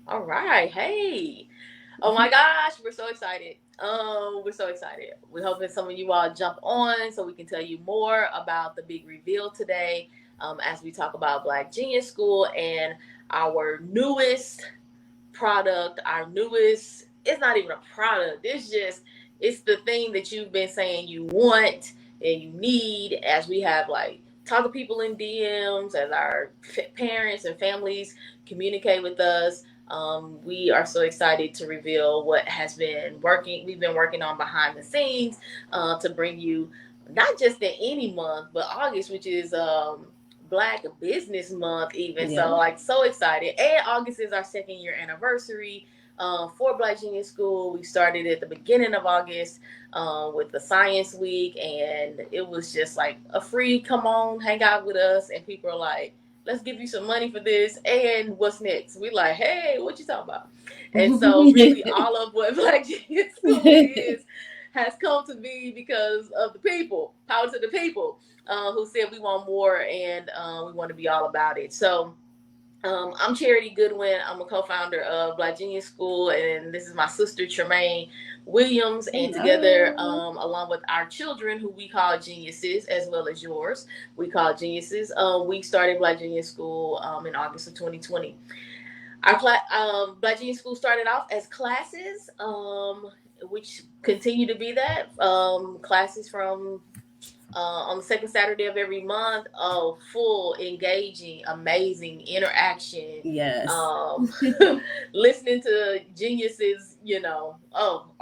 All right. Hey. Oh my gosh, we're so excited. We're so excited. We're hoping some of you all jump on so we can tell you more about the big reveal today. As we talk about Black Genius School and our newest product, our newest, it's not even a product. It's the thing that you've been saying you want and you need, as we have like talk to people in DMs, as our parents and families communicate with us. We are so excited to reveal what has been working. We've been working on behind the scenes to bring you not just in any month, but August, which is Black Business Month, even. Yeah. So, like, so excited. And August is our 2nd year anniversary for Black Genius School. We started at the beginning of August with the Science Week, and it was just like a free come on, hang out with us. And people are like, let's give you some money for this. And what's next? We like, hey, what you talking about? And so, really, all of what Black Genius School is has come to be because of the people. Power to the people who said we want more and we want to be all about it. So I'm Charity Goodwin. I'm a co-founder of Black Genius School, and this is my sister Tremaine Williams. And together, along with our children, who we call geniuses, as well as yours, we call geniuses. We started Black Genius School in August of 2020. Our Black Genius School started off as classes, which continue to be that classes from on the second Saturday of every month. Oh, full, engaging, amazing interaction. Yes. Listening to geniuses,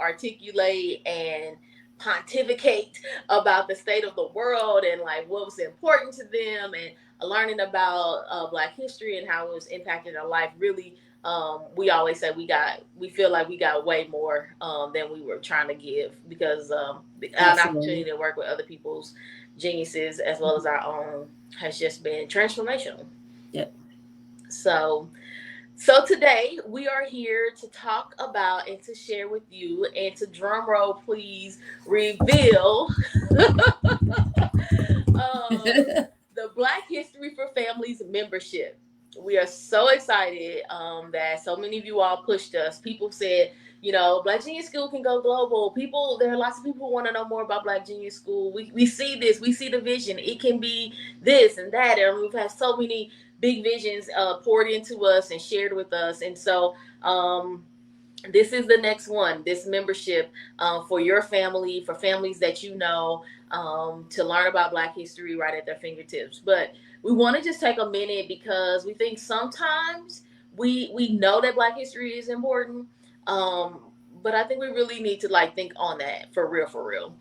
articulate and pontificate about the state of the world and like what was important to them, and learning about Black history and how it was impacted our life. Really, we always say we feel like we got way more than we were trying to give, because an opportunity to work with other people's geniuses as well as our own has just been transformational. Yep. So today we are here to talk about and to share with you, and to drum roll please, reveal the Black History for Families membership. We are so excited that so many of you all pushed us. People said, Black Genius School can go global. There are lots of people who want to know more about Black Genius School. We see this, we see the vision. It can be this and that. And we've had so many big visions poured into us and shared with us. And so this is the next one, this membership for your family, for families that to learn about Black history right at their fingertips. But we want to just take a minute, because we think sometimes we know that Black history is important, but I think we really need to think on that for real,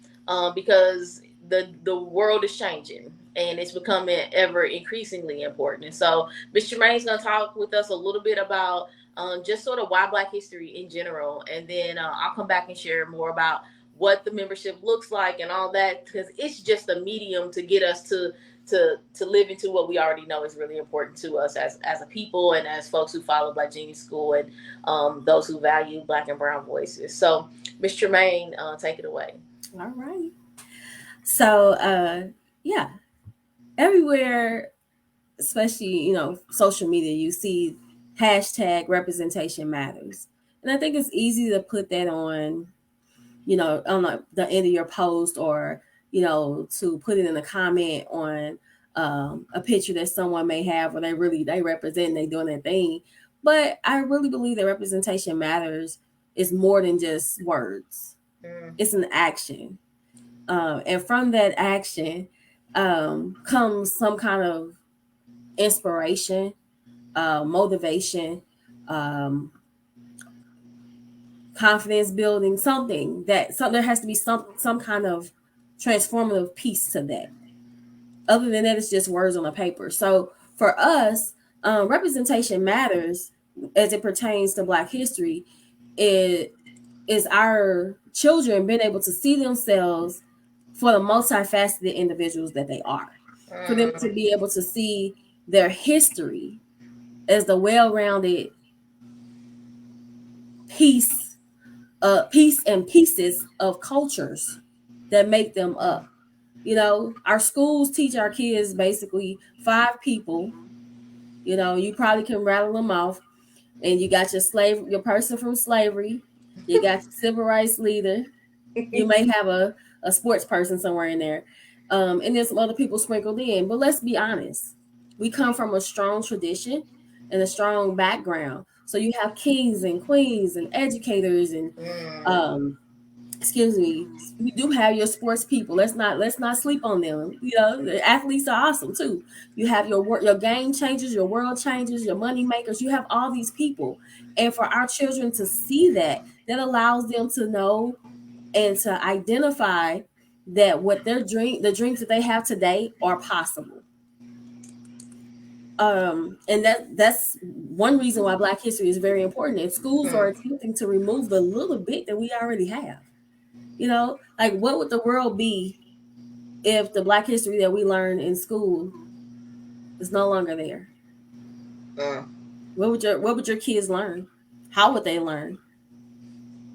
because the world is changing and it's becoming ever increasingly important. And so Ms. Tremaine's going to talk with us a little bit about just sort of why Black history in general, and then I'll come back and share more about what the membership looks like and all that, because it's just a medium to get us to live into what we already know is really important to us as a people and as folks who follow Black Genius School, and those who value Black and brown voices. So Ms. Tremaine, take it away. All right. So yeah, everywhere, especially social media, you see hashtag representation matters, and I think it's easy to put that on the end of your post, or to put it in a comment on a picture that someone may have, or they represent, they doing their thing. But I really believe that representation matters is more than just words. It's an action, and from that action comes some kind of inspiration, motivation, confidence building, there has to be some kind of transformative piece to that. Other than that, it's just words on a paper. So for us, representation matters as it pertains to Black history. It is our children being able to see themselves for the multifaceted individuals that they are, for them to be able to see their history as the well-rounded piece and pieces of cultures that make them up. Our schools teach our kids basically 5 people. You probably can rattle them off. and you got your person from slavery, you got your civil rights leader, you may have a sports person somewhere in there, and there's some other people sprinkled in. But let's be honest, we come from a strong tradition and a strong background. So you have kings and queens and educators and Mm. um, excuse me, you do have your sports people. Let's not sleep on them. You know, the athletes are awesome too. You have your game changers, your world changers, your money makers. You have all these people, and for our children to see that, that allows them to know and to identify that what the dreams that they have today are possible. And that's one reason why Black history is very important. And schools are Mm. attempting to remove the little bit that we already have. You know, like what would the world be if the Black history that we learn in school is no longer there? Mm. What would your kids learn? How would they learn?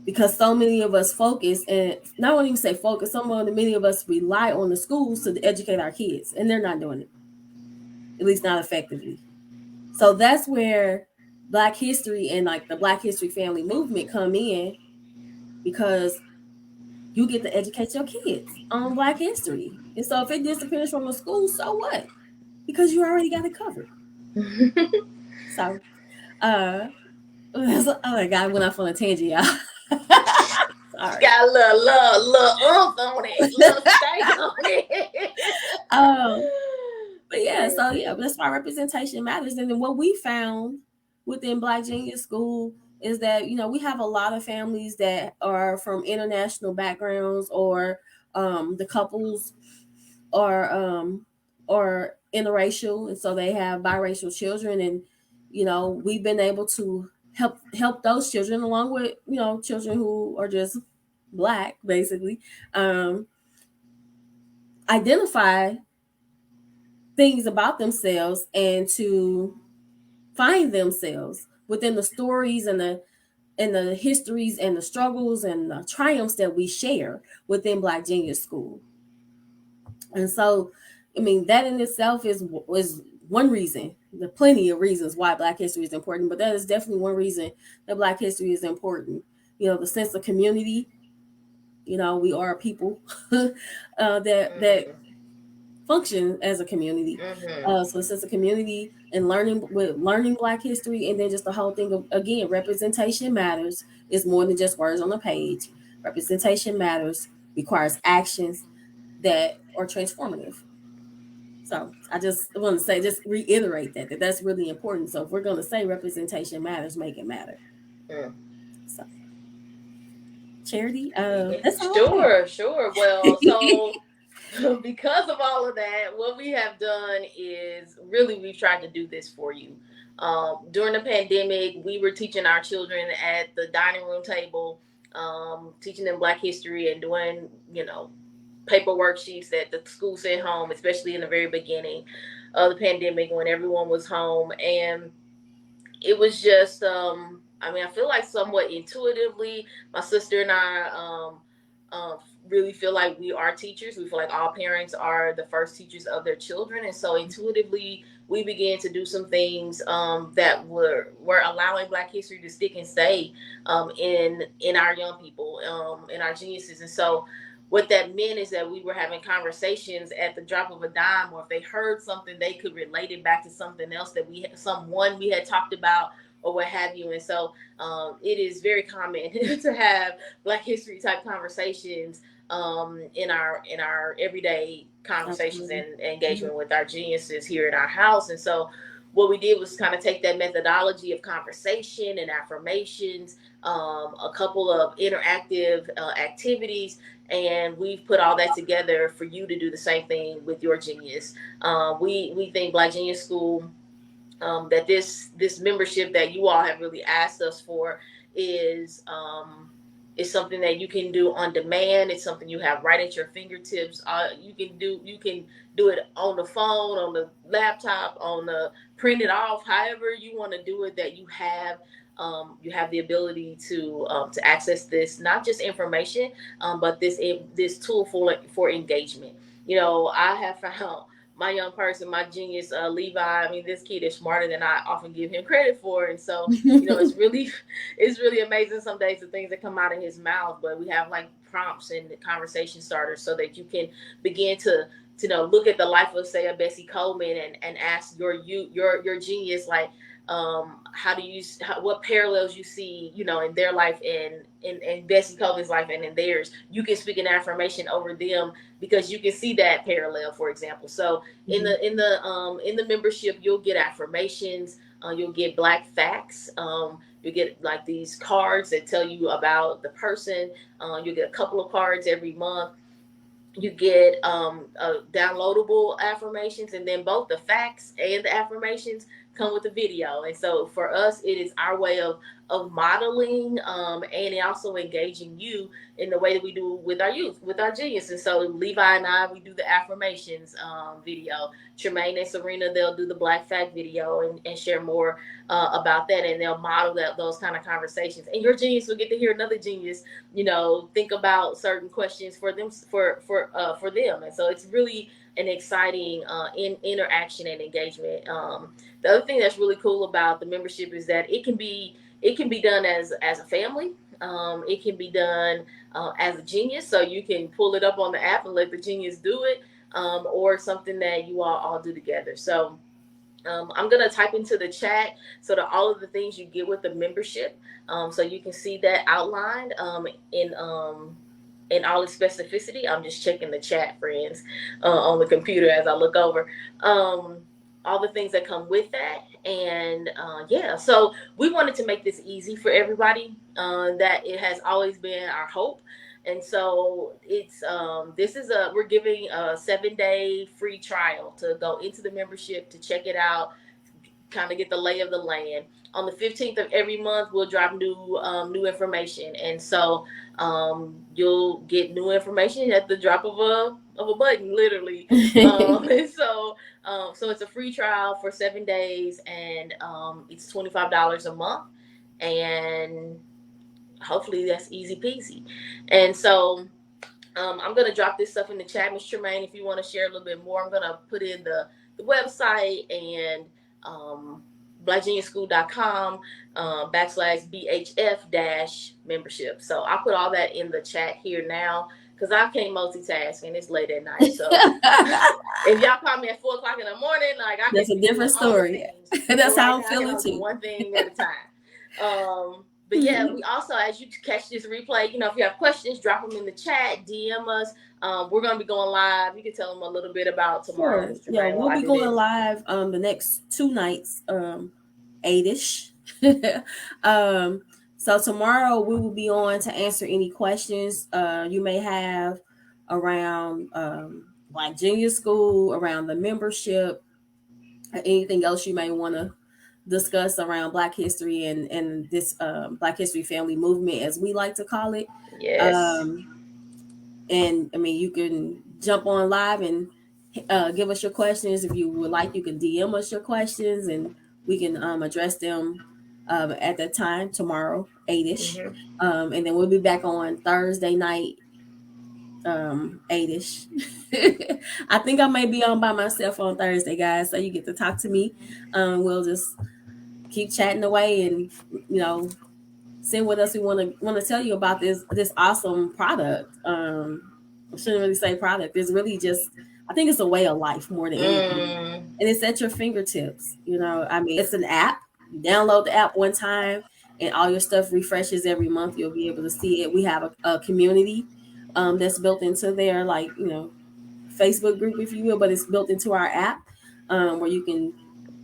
Because so many of us focus, and not only even say focus, many of us rely on the schools to educate our kids, and they're not doing it, at least not effectively. So that's where Black history and like the Black history family movement come in, because you get to educate your kids on Black history. And so if it disappears from the school, so what? Because you already got it covered. So, uh, oh my God, I went off on a tangent, y'all. Sorry. Got a little oomph on it, little stank on it. Um, but yeah, so yeah, that's why representation matters. And then what we found within Black Genius School is that, you know, we have a lot of families that are from international backgrounds, or the couples are interracial, and so they have biracial children. And you know, we've been able to help those children, along with, you know, children who are just Black, basically, um, identify things about themselves and to find themselves within the stories and the histories and the struggles and the triumphs that we share within Black Genius School. And so, I mean, that in itself is one reason. There are plenty of reasons why Black history is important, but that is definitely one reason that Black history is important. You know, the sense of community. You know, we are people that Mm. function as a community. Mm-hmm. So a sense of community and learning Black history, and then just the whole thing of, again, representation matters. Is more than just words on a page. Representation matters, requires actions that are transformative. So I just want to say, just reiterate that that's really important. So if we're going to say representation matters, make it matter. Mm. So Charity, that's all I have. Sure, sure. Well, so because of all of that, what we have done is really we've tried to do this for you. During the pandemic, we were teaching our children at the dining room table, teaching them Black history and doing, you know, paper worksheets that the school sent home, especially in the very beginning of the pandemic when everyone was home. And it was just, I mean, I feel like somewhat intuitively, my sister and I um, really feel like we are teachers. We feel like all parents are the first teachers of their children. And so intuitively, we began to do some things that were allowing Black history to stick and stay in our young people, in our geniuses. And so what that meant is that we were having conversations at the drop of a dime, or if they heard something, they could relate it back to something else that someone we had talked about, or what have you. And so it is very common to have Black history type conversations in our everyday conversations Absolutely. and Mm-hmm. engagement with our geniuses here in our house. And so what we did was kind of take that methodology of conversation and affirmations, a couple of interactive activities, and we've put all that together for you to do the same thing with your genius. We think Black Genius School, that this membership that you all have really asked us for is something that you can do on demand. It's something you have right at your fingertips. You can do it on the phone, on the laptop, on the print it off, however you want to do it. That you have the ability to access this, not just information, but this tool for engagement. You know, I have found my young person, my genius, Levi. I mean, this kid is smarter than I often give him credit for, and so it's really, it's really amazing some days the things that come out of his mouth. But we have like prompts and conversation starters so that you can begin to look at the life of, say, a Bessie Coleman, and ask your genius, like, how do you, what parallels you see, in their life, and in Bessie Coleman's life and in theirs. You can speak an affirmation over them because you can see that parallel, for example. So in the membership, you'll get affirmations, you'll get Black facts, you get like these cards that tell you about the person. You get a couple of cards every month. You get downloadable affirmations, and then both the facts and the affirmations come with a video. And so for us, it is our way of modeling, and also engaging you in the way that we do with our youth, with our genius. And so Levi and I, we do the affirmations video. Tremaine and Serena, they'll do the Black fact video, and share more about that, and they'll model those kind of conversations. And your genius will get to hear another genius, think about certain questions for them, for them. And so it's really an exciting interaction and engagement. The other thing that's really cool about the membership is that it can be done as a family. It can be done as a genius, so you can pull it up on the app and let the genius do it, or something that you all do together. So I'm going to type into the chat so that all of the things you get with the membership, so you can see that outlined in all its specificity. I'm just checking the chat, friends, on the computer as I look over all the things that come with that. And so we wanted to make this easy for everybody. That it has always been our hope. And so it's we're giving a 7-day free trial to go into the membership, to check it out, kind of get the lay of the land. On the 15th of every month, we'll drop new information, and so you'll get new information at the drop of a button, literally. And so it's a free trial for 7 days, and it's $25 a month, and hopefully that's easy peasy. And so I'm going to drop this stuff in the chat, Ms. Tremaine. If you want to share a little bit more, I'm going to put in the website, and blackgeniusschool.com /BHF membership. So I'll put all that in the chat here now, because I can't multitask and it's late at night. So if y'all call me at 4:00 in the morning, like, that's a different story. That's how I'm feeling too. One thing at a time. But yeah, we also, as you catch this replay, if you have questions, drop them in the chat, DM us. We're going to be going live. You can tell them a little bit about tomorrow. Sure. Yeah, we'll be going live the next 2 nights, 8-ish. So tomorrow we will be on to answer any questions you may have around Black Genius School, around the membership, anything else you may want to discuss around Black history and this Black History Family Movement, as we like to call it. Yes. And I mean, you can jump on live and give us your questions. If you would like, you can DM us your questions, and we can address them at that time tomorrow, 8-ish. And then we'll be back on Thursday night, 8-ish. I think I may be on by myself on Thursday, guys, so you get to talk to me. We'll just keep chatting away, and say what else we want to tell you about this awesome product. I shouldn't really say product. It's really just, I think it's a way of life more than anything. And it's at your fingertips. I mean, it's an app. You download the app one time, and all your stuff refreshes every month. You'll be able to see it. We have a community that's built into there, like, Facebook group, if you will, but it's built into our app, where you can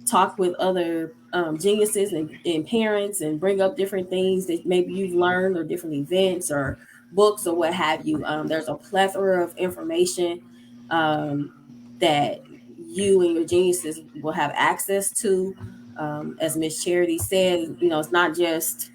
talk with other geniuses and parents, and bring up different things that maybe you've learned, or different events or books or what have you. There's a plethora of information that you and your geniuses will have access to. As Miss Charity said, it's not just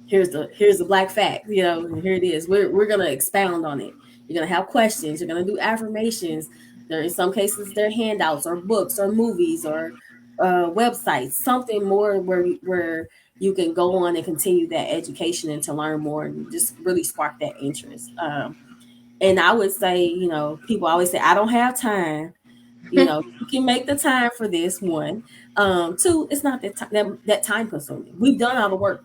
here's the Black fact, and here it is. We're gonna expound on it. You're gonna have questions. You're gonna do affirmations. There, in some cases, they're handouts or books or movies or websites, something more where you can go on and continue that education and to learn more and just really spark that interest. And I would say, people always say, I don't have time. You can make the time for this one. Two, it's not that time consuming. We've done all the work.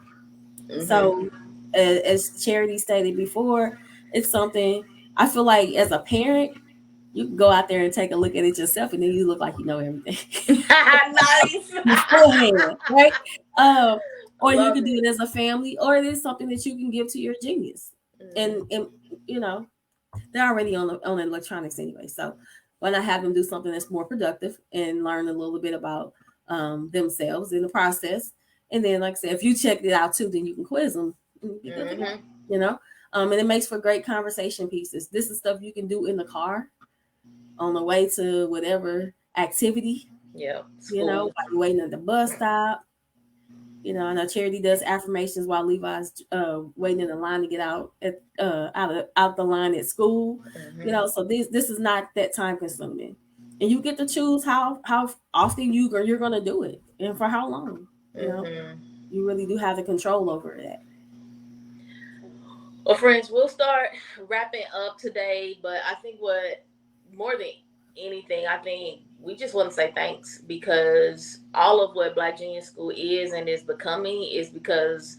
Mm-hmm. So, as Charity stated before, it's something I feel like as a parent, you can go out there and take a look at it yourself, and then you look like you know everything Nice. beforehand, right? Um, I or you love can do it. it as a family, or it is something that you can give to your genius, Mm-hmm. and you know they're already on electronics anyway. So why not have them do something that's more productive and learn a little bit about themselves in the process? And then, like I said, if you check it out too, then you can quiz them and be good to go. Mm-hmm. You know, and it makes for great conversation pieces. This is stuff you can do in the car on the way to whatever activity. Yeah. While School. you're waiting at the bus stop. I know Charity does affirmations while Levi's waiting in the line to get out the line at school. Mm-hmm. So this is not that time consuming, and you get to choose how often you're going to do it and for how long. Mm-hmm. You really do have the control over that. Well, friends, we'll start wrapping up today, but I think what more than anything, I think we just want to say thanks because all of what Black Genius School is and is becoming is because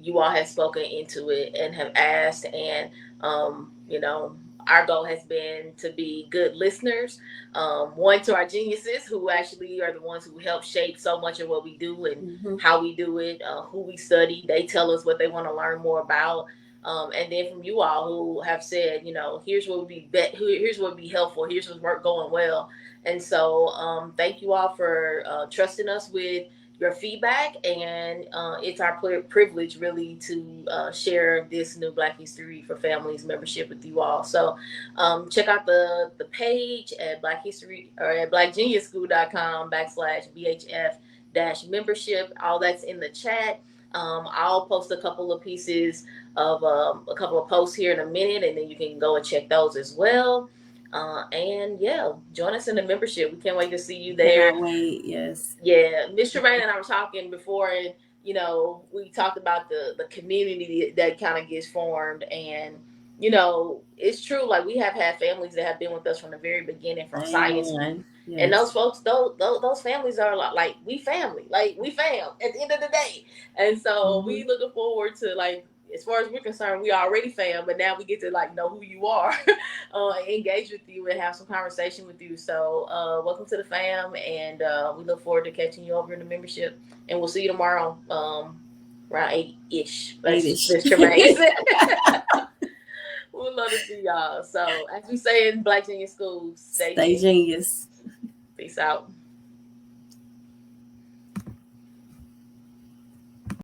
you all have spoken into it and have asked, and our goal has been to be good listeners. One, to our geniuses who actually are the ones who help shape so much of what we do and Mm-hmm. how we do it, who we study. They tell us what they want to learn more about. And then from you all who have said, here's what would here's what would be helpful, here's what's work going well, and so thank you all for trusting us with your feedback, and it's our privilege really to share this new Black History for Families membership with you all. So check out the page at Black History or at blackgeniuschool.com/BHF-membership. All that's in the chat. I'll post a couple of pieces of a couple of posts here in a minute, and then you can go and check those as well. And yeah, join us in the membership. We can't wait to see you there. Cannot wait. Yes. Yeah, Mr. Rain and I were talking before, and we talked about the community that kind of gets formed, and it's true. Like, we have had families that have been with us from the very beginning, from science. Amen. And Yes. those folks, those families are like we family, like we fam at the end of the day. And so Mm-hmm. we looking forward to, like, as far as we're concerned, we already fam, but now we get to like know who you are, engage with you, and have some conversation with you. So welcome to the fam, and we look forward to catching you over in the membership. And we'll see you tomorrow, around 8-ish. Eight-ish. That's Tremaine. We'd love to see y'all. So as we say in Black Genius School, stay Stay genius. Peace out.